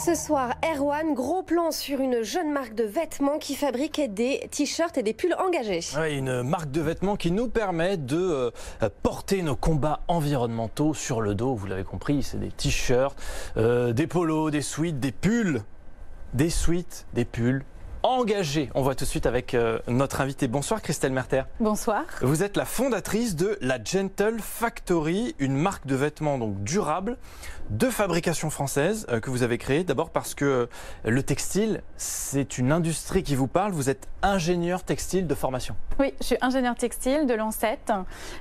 Ce soir, Erwan, gros plan sur une jeune marque de vêtements qui fabrique des t-shirts et des pulls engagés. Oui, une marque de vêtements qui nous permet de porter nos combats environnementaux sur le dos. Vous l'avez compris, c'est des t-shirts, des polos, des sweats, des pulls. Des sweats, des pulls engagés. On voit tout de suite avec notre invitée. Bonsoir Christelle Merter. Bonsoir. Vous êtes la fondatrice de la Gentle Factory, une marque de vêtements donc durable, de fabrication française que vous avez créée. D'abord parce que le textile, c'est une industrie qui vous parle. Vous êtes ingénieur textile de formation. Oui, je suis ingénieur textile de l'ANSET.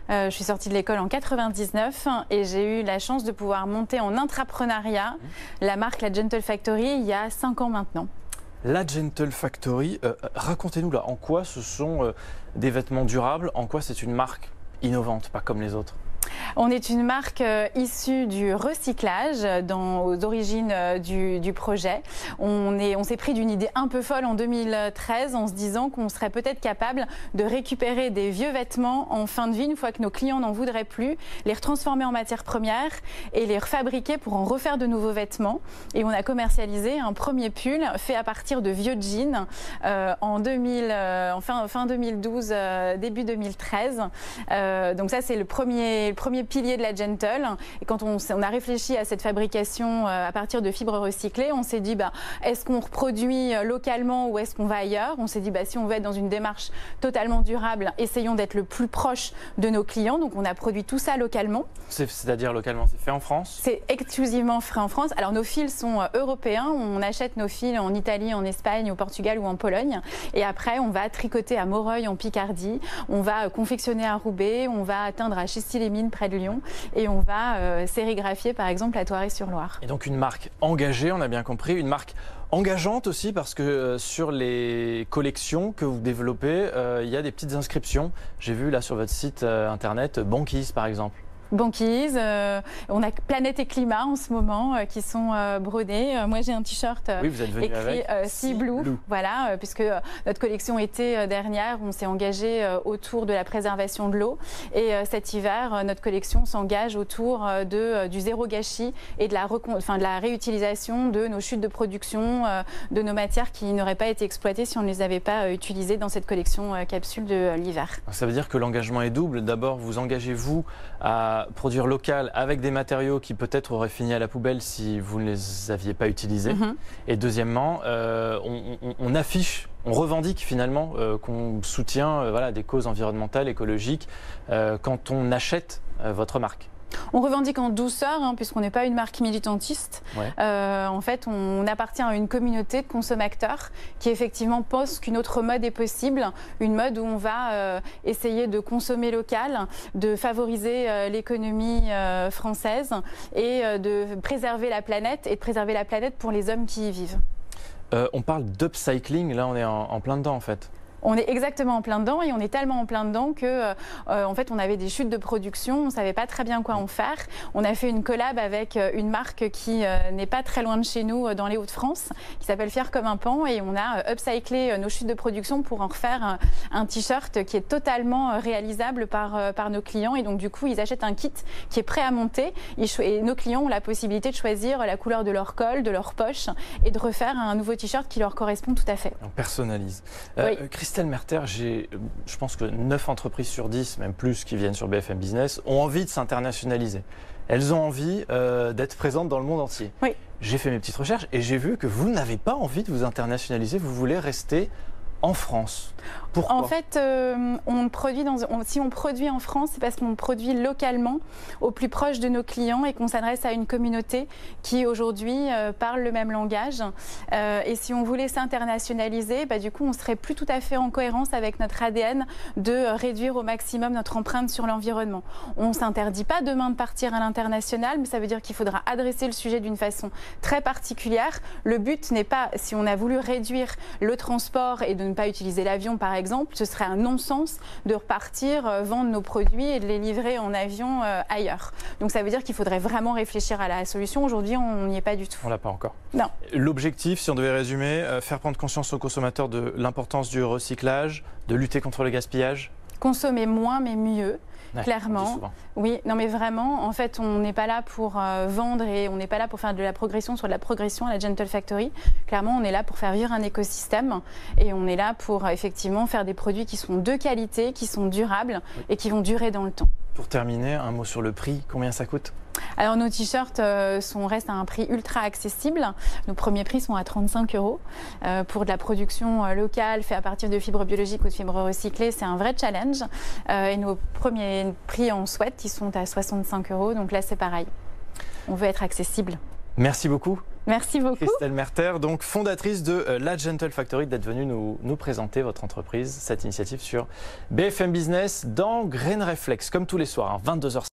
Je suis sortie de l'école en 99 et j'ai eu la chance de pouvoir monter en intrapreneuriat la marque La Gentle Factory il y a 5 ans maintenant. La Gentle Factory, racontez-nous là, en quoi ce sont des vêtements durables, en quoi c'est une marque innovante, pas comme les autres? On est une marque issue du recyclage aux origines du projet. On s'est pris d'une idée un peu folle en 2013 en se disant qu'on serait peut-être capable de récupérer des vieux vêtements en fin de vie, une fois que nos clients n'en voudraient plus, les retransformer en matières premières et les refabriquer pour en refaire de nouveaux vêtements. Et on a commercialisé un premier pull fait à partir de vieux jeans fin 2012, début 2013. Donc ça, c'est le premier pilier de la Gentle. Et quand on a réfléchi à cette fabrication à partir de fibres recyclées, on s'est dit est-ce qu'on reproduit localement ou est-ce qu'on va ailleurs? On s'est dit si on veut être dans une démarche totalement durable, essayons d'être le plus proche de nos clients. Donc on a produit tout ça localement. C'est-à-dire localement, c'est fait en France? C'est exclusivement fait en France. Alors nos fils sont européens. On achète nos fils en Italie, en Espagne, au Portugal ou en Pologne. Et après, on va tricoter à Moreuil en Picardie. On va confectionner à Roubaix. On va atteindre à Chesty-les-Mines près de Lyon et on va sérigraphier par exemple à Thoiry-sur-Loire. Et donc une marque engagée, on a bien compris, une marque engageante aussi parce que sur les collections que vous développez, il y a des petites inscriptions. J'ai vu là sur votre site internet banquise par exemple. Banquise, on a Planète et Climat en ce moment qui sont brodés. Moi j'ai un t-shirt écrit Sea Blue, voilà, puisque notre collection été dernière, on s'est engagé autour de la préservation de l'eau et cet hiver, notre collection s'engage autour du zéro gâchis et de la réutilisation de nos chutes de production, de nos matières qui n'auraient pas été exploitées si on ne les avait pas utilisées dans cette collection capsule de l'hiver. Ça veut dire que l'engagement est double. D'abord, vous engagez-vous à produire local avec des matériaux qui peut-être auraient fini à la poubelle si vous ne les aviez pas utilisés. Et deuxièmement, on affiche, on revendique finalement qu'on soutient des causes environnementales, écologiques quand on achète votre marque. On revendique en douceur, puisqu'on n'est pas une marque militantiste. Ouais. En fait, on appartient à une communauté de consommateurs qui effectivement pense qu'une autre mode est possible, une mode où on va essayer de consommer local, de favoriser l'économie française et de préserver la planète et de préserver la planète pour les hommes qui y vivent. On parle d'upcycling, là on est en plein dedans en fait. On est exactement en plein dedans et on est tellement en plein dedans que en fait on avait des chutes de production, on ne savait pas très bien quoi en faire. On a fait une collab avec une marque qui n'est pas très loin de chez nous dans les Hauts-de-France, qui s'appelle Fier comme un pan, et on a upcyclé nos chutes de production pour en refaire un t-shirt qui est totalement réalisable par nos clients, et donc du coup ils achètent un kit qui est prêt à monter et nos clients ont la possibilité de choisir la couleur de leur col, de leur poche et de refaire un nouveau t-shirt qui leur correspond tout à fait. On personnalise. Oui. Christelle Merter, je pense que 9 entreprises sur 10, même plus, qui viennent sur BFM Business, ont envie de s'internationaliser. Elles ont envie d'être présentes dans le monde entier. Oui. J'ai fait mes petites recherches et j'ai vu que vous n'avez pas envie de vous internationaliser, vous voulez rester en France. Pourquoi? En fait, si on produit en France, c'est parce qu'on produit localement, au plus proche de nos clients, et qu'on s'adresse à une communauté qui aujourd'hui parle le même langage. Et si on voulait s'internationaliser, du coup, on serait plus tout à fait en cohérence avec notre ADN de réduire au maximum notre empreinte sur l'environnement. On ne s'interdit pas demain de partir à l'international, mais ça veut dire qu'il faudra adresser le sujet d'une façon très particulière. Le but n'est pas, si on a voulu réduire le transport et de ne pas utiliser l'avion par exemple, ce serait un non-sens de repartir vendre nos produits et de les livrer en avion ailleurs. Donc ça veut dire qu'il faudrait vraiment réfléchir à la solution. Aujourd'hui, on n'y est pas du tout. On l'a pas encore. Non. L'objectif, si on devait résumer, faire prendre conscience aux consommateurs de l'importance du recyclage, de lutter contre le gaspillage. consommer moins mais mieux. Ouais, Clairement, oui, non mais vraiment, en fait, on n'est pas là pour vendre et on n'est pas là pour faire de la progression sur de la progression à la Gentle Factory. Clairement, on est là pour faire vivre un écosystème et on est là pour effectivement faire des produits qui sont de qualité, qui sont durables et qui vont durer dans le temps. Pour terminer, un mot sur le prix, combien ça coûte ? Alors nos t-shirts restent à un prix ultra accessible. Nos premiers prix sont à 35 € pour de la production locale faite à partir de fibres biologiques ou de fibres recyclées. C'est un vrai challenge. Et nos premiers prix en sweat, ils sont à 65 €. Donc là, c'est pareil. On veut être accessible. Merci beaucoup. Merci beaucoup. Christelle Merter, donc fondatrice de la Gentle Factory, d'être venue nous présenter votre entreprise, cette initiative sur BFM Business dans Grain Reflex, comme tous les soirs, 22h.